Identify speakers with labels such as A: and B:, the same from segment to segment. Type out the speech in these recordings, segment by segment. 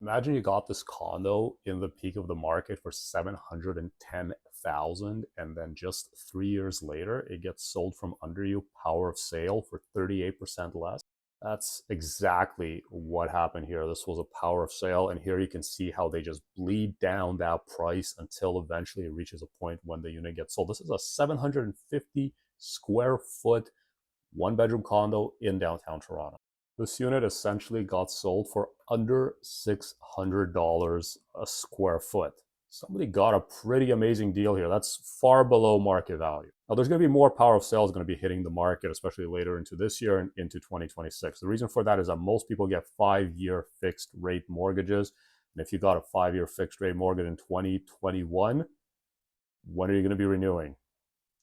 A: Imagine you got this condo in the peak of the market for 710,000, and then just 3 years later it gets sold from under you, power of sale, for 38% less. That's exactly what happened here. This was a power of sale, and here you can see how they just bleed down that price until eventually it reaches a point when the unit gets sold. This is a 750 square foot one bedroom condo in downtown Toronto. This unit essentially got sold for under $600 a square foot. Somebody got a pretty amazing deal here. That's far below market value. Now, there's going to be more power of sales going to be hitting the market, especially later into this year and into 2026. The reason for that is that most people get 5-year fixed rate mortgages. And if you got a 5-year fixed rate mortgage in 2021, when are you going to be renewing?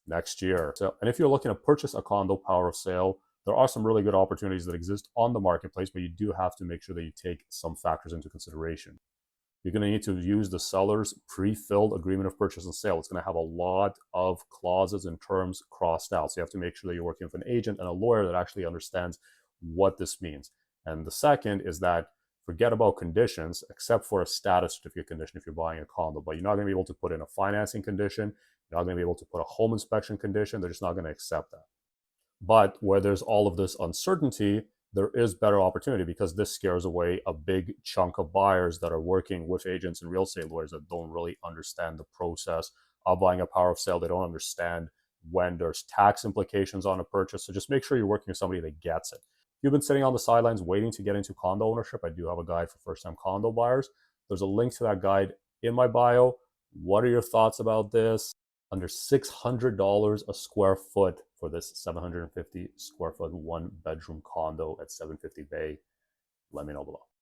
A: Next year. So, and if you're looking to purchase a condo power of sale, there are some really good opportunities that exist on the marketplace, but you do have to make sure that you take some factors into consideration. You're going to need to use the seller's pre-filled agreement of purchase and sale. It's going to have a lot of clauses and terms crossed out. So you have to make sure that you're working with an agent and a lawyer that actually understands what this means. And the second is that forget about conditions, except for a status certificate condition if you're buying a condo, but you're not going to be able to put in a financing condition. You're not going to be able to put a home inspection condition. They're just not going to accept that. But where there's all of this uncertainty, there is better opportunity because this scares away a big chunk of buyers that are working with agents and real estate lawyers that don't really understand the process of buying a power of sale. They don't understand when there's tax implications on a purchase. So just make sure you're working with somebody that gets it. If you've been sitting on the sidelines waiting to get into condo ownership, I do have a guide for first-time condo buyers. There's a link to that guide in my bio. What are your thoughts about this? Under $600 a square foot for this 750 square foot one bedroom condo at 750 Bay. Let me know below.